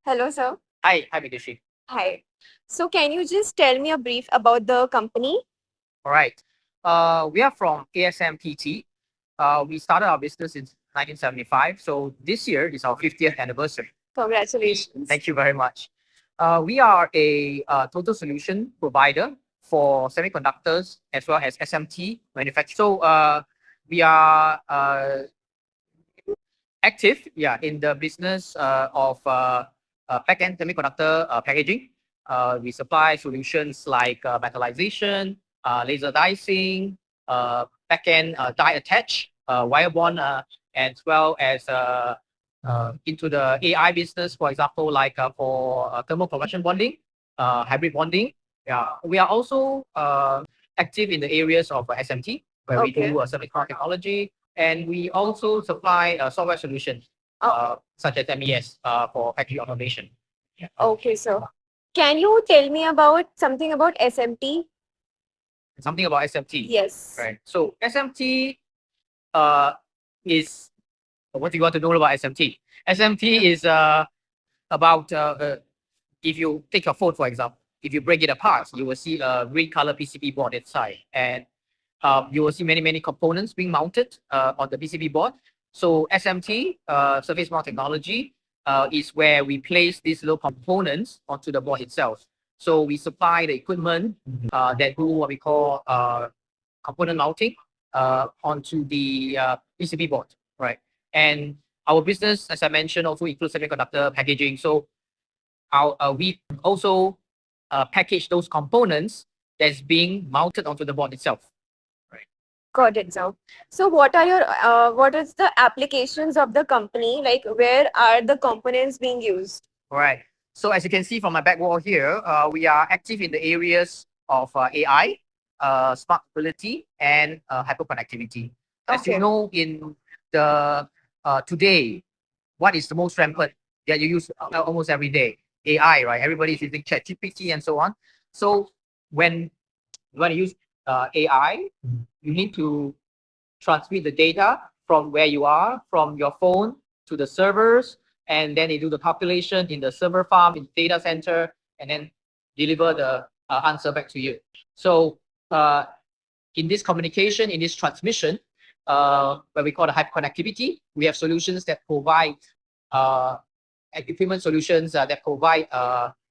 Hello, sir. Hi, Mitushi. Hi. So, can you just tell me a brief about the company? All right. We are from ASMPT. We started our business in 1975. So this year is our 50th anniversary. Congratulations. Thank you very much. We are a total solution provider for semiconductors as well as SMT manufacturing. So we are active, yeah, in the business of back-end semiconductor packaging. We supply solutions like metallization, laser dicing, back-end die attach, wire bond, as well as into the AI business, for example, like for thermal compression bonding, hybrid bonding. Yeah, we are also active in the areas of SMT, where we do semiconductor technology, and we also supply software solutions such as MES for factory automation. Yeah. Okay, so can you tell me about something about SMT? Something about SMT. Yes. Right. So SMT uh, is what do you want to know about SMT? SMT is about if you take your phone, for example, if you break it apart, you will see a green color PCB board inside, and you will see many components being mounted on the PCB board. So SMT, surface mount technology, is where we place these little components onto the board itself. So we supply the equipment that do what we call component mounting onto the PCB board, right? And our business, as I mentioned, also includes semiconductor packaging. So we also package those components that's being mounted onto the board itself. Right. Got it, sir. So, what is the applications of the company? Like, where are the components being used? All right. So as you can see from my back wall here, we are active in the areas of AI, smart mobility, and hyperconnectivity. As you Okay. know, in the today, what is the most rampant that you use almost every day? AI, right? Everybody's using ChatGPT and so on. So when you want to use AI, you need to transmit the data from where you are, from your phone to the servers, and then they do the calculation in the server farm, in the data center, and then deliver the answer back to you. So uh, in this communication, in this transmission, what we call the hyperconnectivity, we have solutions that provide uh, equipment solutions that provide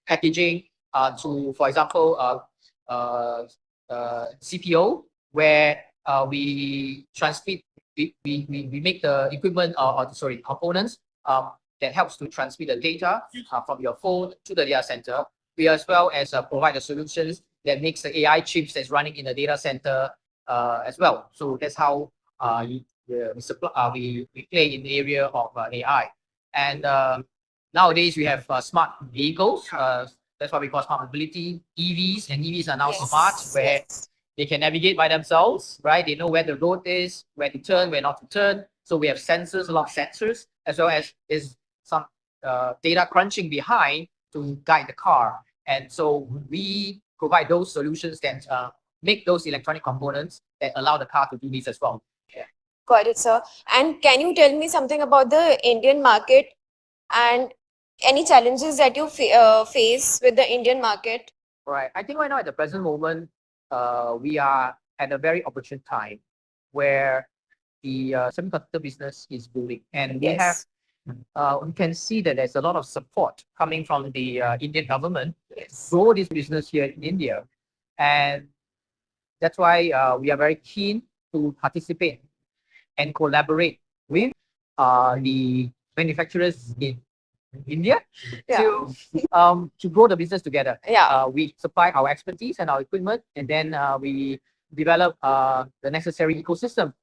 packaging to, for example, CPO, where we transmit, we make the equipment or sorry, components that helps to transmit the data from your phone to the data center. We as well as provide the solutions that makes the AI chips that's running in the data center as well. So that's how we play in the area of AI. And nowadays we have smart vehicles. That's what we call smart mobility, EVs, and EVs are now smart, where they can navigate by themselves, right? They know where the road is, where to turn, where not to turn. So we have sensors, a lot of sensors, as well as is some data crunching behind to guide the car. And so we provide those solutions that make those electronic components that allow the car to do this as well. Yeah. Got it, sir. And can you tell me something about the Indian market and any challenges that you face with the Indian market? Right. I think right now at the present moment, we are at a very opportune time where the semiconductor business is booming, and Yes. we can see that there's a lot of support coming from the Indian government to Yes. grow this business here in India, and that's why we are very keen to participate and collaborate with the manufacturers in India Yeah. to grow the business together. Yeah. We supply our expertise and our equipment, and then we develop the necessary ecosystem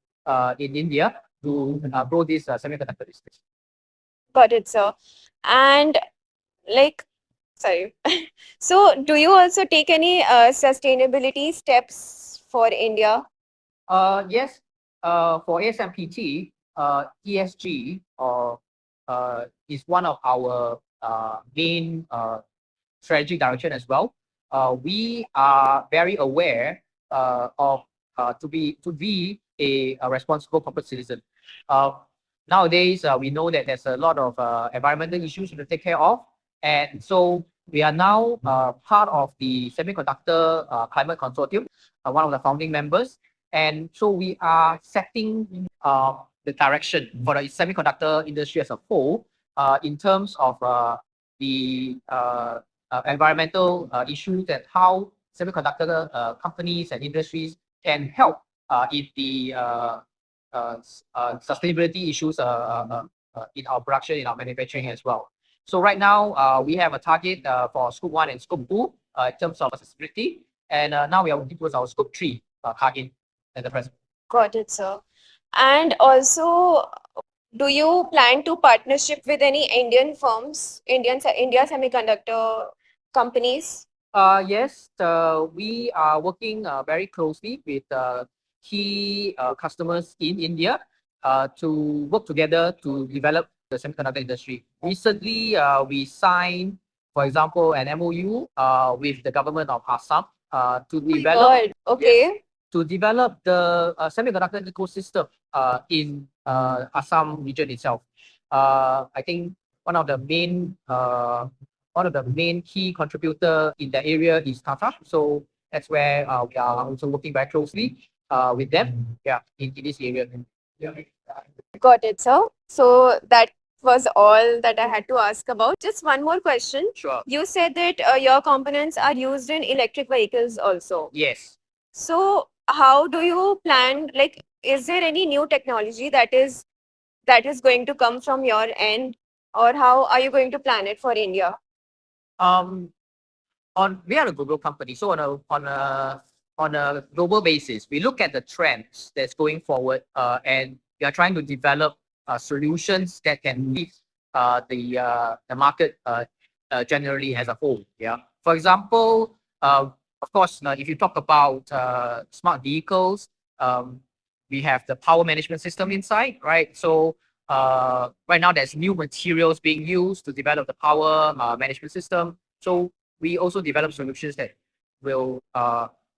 in India to grow this semiconductor business. Got it, sir. And like, sorry. So, do you also take any sustainability steps for India? Yes, for ASMPT, ESG is one of our main strategic direction as well. We are very aware of to be a responsible corporate citizen. Uh, Nowadays, we know that there's a lot of environmental issues to take care of, And so we are now part of the Semiconductor Climate Consortium, one of the founding members. And so we are setting the direction for the semiconductor industry as a whole in terms of the environmental issues and how semiconductor companies and industries can help in the sustainability issues in our production, in our manufacturing as well. So right now, we have a target for scope 1 and scope 2 in terms of accessibility. And now we are working towards our scope 3 target at the present. Got it, sir. And also, do you plan to partnership with any Indian firms, India semiconductor companies? Yes, we are working very closely with key customers in India to work together to develop the semiconductor industry. Recently, we signed, for example, an MOU with the government of Assam to develop, God, okay. yes, to develop the semiconductor ecosystem in Assam region itself. I think one of the main key contributor in that area is Tata. So that's where we are also working very closely with them. Yeah, in this area. Yeah. Got it, sir. So that was all that I had to ask about. Just one more question. Sure. You said that your components are used in electric vehicles also. Yes. So how do you plan, like, is there any new technology that is going to come from your end, or how are you going to plan it for India? Um, we are a global company, so on a global basis, we look at the trends that's going forward, and we are trying to develop solutions that can meet the market generally as a whole. Yeah. For example, of course, if you talk about smart vehicles, we have the power management system inside, right? So right now, there's new materials being used to develop the power management system. So we also develop solutions that will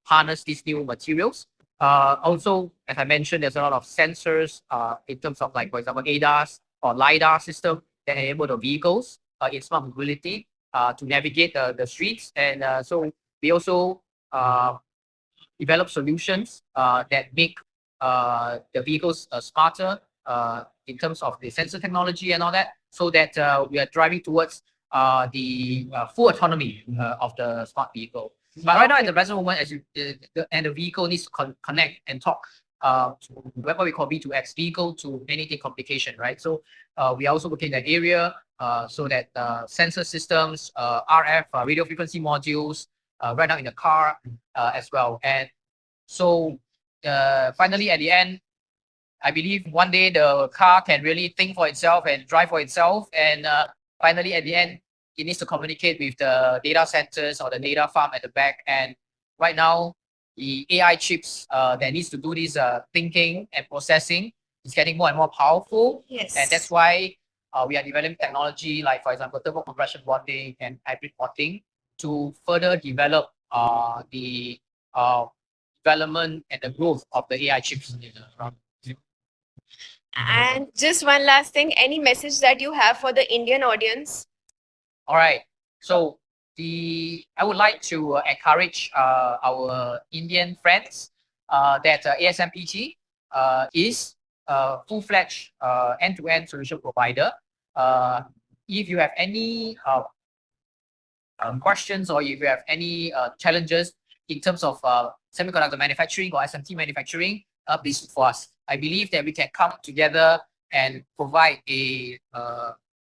harness these new materials. Also, as I mentioned, there's a lot of sensors in terms of, like, for example, ADAS or LiDAR system that enable the vehicles in smart mobility to navigate the streets. And so we also develop solutions that make the vehicles smarter in terms of the sensor technology and all that, so that we are driving towards the full autonomy of the smart vehicle. But right now, at the present moment, as the vehicle needs to connect and talk to what we call V2X, vehicle to anything communication, right? So we are also looking in that area so that sensor systems, RF radio frequency modules, right now in the car as well. And so finally, at the end, I believe one day the car can really think for itself and drive for itself. And finally, at the end, it needs to communicate with the data centers or the data farm at the back. And right now, the AI chips that needs to do this thinking and processing is getting more and more powerful. Yes. And that's why we are developing technology like, for example, thermal compression bonding and hybrid bonding to further develop the development and the growth of the AI chips. And just one last thing, any message that you have for the Indian audience? All right. So I would like to encourage our Indian friends that ASMPT is a full-fledged end-to-end solution provider. If you have any questions, or if you have any challenges in terms of semiconductor manufacturing or SMT manufacturing, please look for us. I believe that we can come together and provide a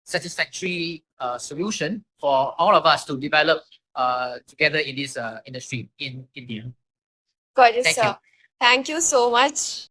satisfactory solution for all of us to develop together in this industry in India. Got it, Thank sir. you. Thank you so much.